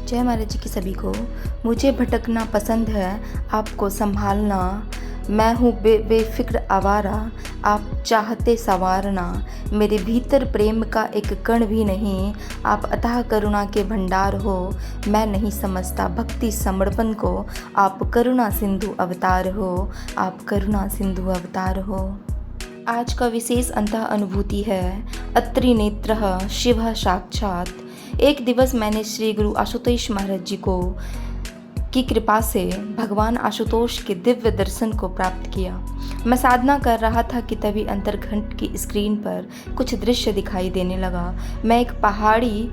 जय महाराज जी की सभी को। मुझे भटकना पसंद है, आपको संभालना। मैं हूँ बेफिक्र आवारा, आप चाहते संवारना। मेरे भीतर प्रेम का एक कण भी नहीं, आप अथाह करुणा के भंडार हो। मैं नहीं समझता भक्ति समर्पण को, आप करुणा सिंधु अवतार हो, आप करुणा सिंधु अवतार हो। आज का विशेष अंतः अनुभूति है अत्रि नेत्रः शिवः साक्षात्। एक दिवस मैंने श्री गुरु आशुतोष महाराज जी को की कृपा से भगवान आशुतोष के दिव्य दर्शन को प्राप्त किया। मैं साधना कर रहा था कि तभी अंतर्घंट की स्क्रीन पर कुछ दृश्य दिखाई देने लगा। मैं एक पहाड़ी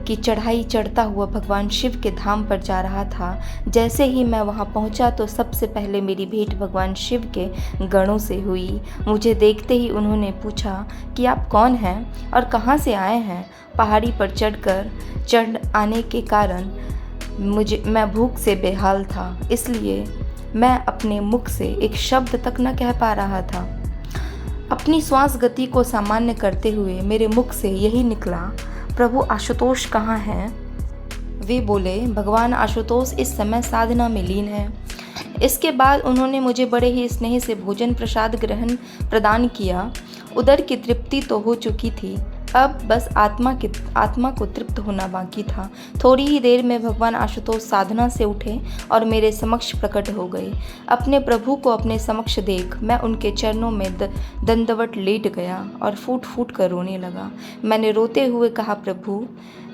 की चढ़ाई चढ़ता हुआ भगवान शिव के धाम पर जा रहा था। जैसे ही मैं वहां पहुंचा तो सबसे पहले मेरी भेंट भगवान शिव के गणों से हुई। मुझे देखते ही उन्होंने पूछा कि आप कौन हैं और कहां से आए हैं। पहाड़ी पर चढ़ आने के कारण मैं भूख से बेहाल था, इसलिए मैं अपने मुख से एक शब्द तक न कह पा रहा था। अपनी श्वास गति को सामान्य करते हुए मेरे मुख से यही निकला, प्रभु आशुतोष कहाँ हैं। वे बोले, भगवान आशुतोष इस समय साधना में लीन है। इसके बाद उन्होंने मुझे बड़े ही स्नेह से भोजन प्रसाद ग्रहण प्रदान किया। उदर की तृप्ति तो हो चुकी थी, अब बस आत्मा को तृप्त होना बाकी था। थोड़ी ही देर में भगवान आशुतोष साधना से उठे और मेरे समक्ष प्रकट हो गए। अपने प्रभु को अपने समक्ष देख मैं उनके चरणों में दंडवत लेट गया और फूट फूट कर रोने लगा। मैंने रोते हुए कहा, प्रभु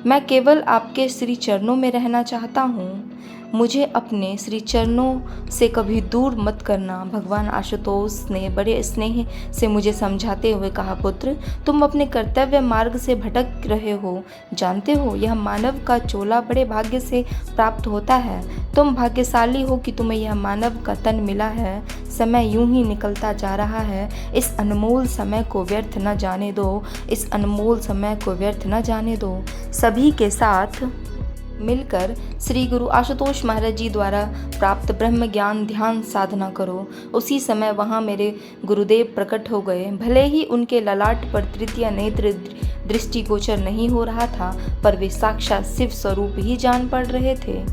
मैं केवल आपके श्री चरणों में रहना चाहता हूँ, मुझे अपने श्री चरणों से कभी दूर मत करना। भगवान आशुतोष ने बड़े स्नेह से मुझे समझाते हुए कहा, पुत्र तुम अपने कर्तव्य मार्ग से भटक रहे हो। जानते हो यह मानव का चोला बड़े भाग्य से प्राप्त होता है। तुम भाग्यशाली हो कि तुम्हें यह मानव का तन मिला है। समय यूं ही निकलता जा रहा है, इस अनमोल समय को व्यर्थ न जाने दो, इस अनमोल समय को व्यर्थ न जाने दो। सभी के साथ मिलकर श्री गुरु आशुतोष महाराज जी द्वारा प्राप्त ब्रह्म ज्ञान ध्यान साधना करो। उसी समय वहाँ मेरे गुरुदेव प्रकट हो गए। भले ही उनके ललाट पर तृतीय नेत्र दृष्टिगोचर नहीं हो रहा था, पर वे साक्षात शिव स्वरूप ही जान पड़ रहे थे।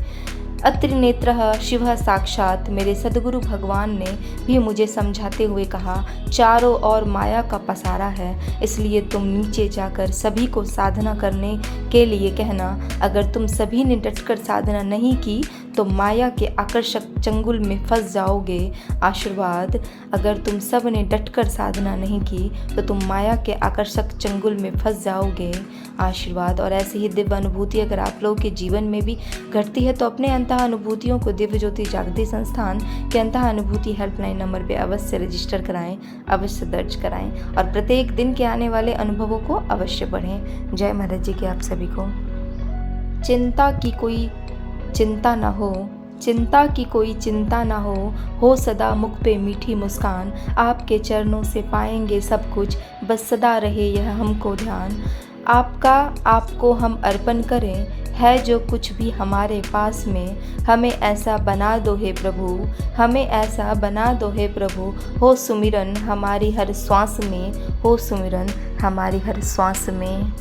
अत्रि नेत्रः शिवः साक्षात्। मेरे सदगुरु भगवान ने भी मुझे समझाते हुए कहा, चारों ओर माया का पसारा है, इसलिए तुम नीचे जाकर सभी को साधना करने के लिए कहना। अगर तुम सभी ने डटकर साधना नहीं की तो माया के आकर्षक चंगुल में फंस जाओगे। आशीर्वाद, अगर तुम सब ने डटकर साधना नहीं की तो तुम माया के आकर्षक चंगुल में फंस जाओगे। आशीर्वाद। और ऐसी ही दिव्य अनुभूति अगर आप लोगों के जीवन में भी घटती है तो अपने अंतः अनुभूतियों को दिव्य ज्योति जागृति संस्थान के अंतः अनुभूति हेल्पलाइन नंबर पे अवश्य रजिस्टर कराएं, अवश्य दर्ज कराएं और प्रत्येक दिन के आने वाले अनुभवों को अवश्य पढ़ें। जय महाराज जी की आप सभी को। चिंता की कोई चिंता न हो, चिंता की कोई चिंता ना हो सदा मुख पे मीठी मुस्कान। आपके चरणों से पाएंगे सब कुछ, बस सदा रहे यह हमको ध्यान। आपका आपको हम अर्पण करें, है जो कुछ भी हमारे पास में। हमें ऐसा बना दो हे प्रभु, हमें ऐसा बना दो हे प्रभु। हो सुमिरन हमारी हर श्वास में, हो सुमिरन हमारी हर श्वास में।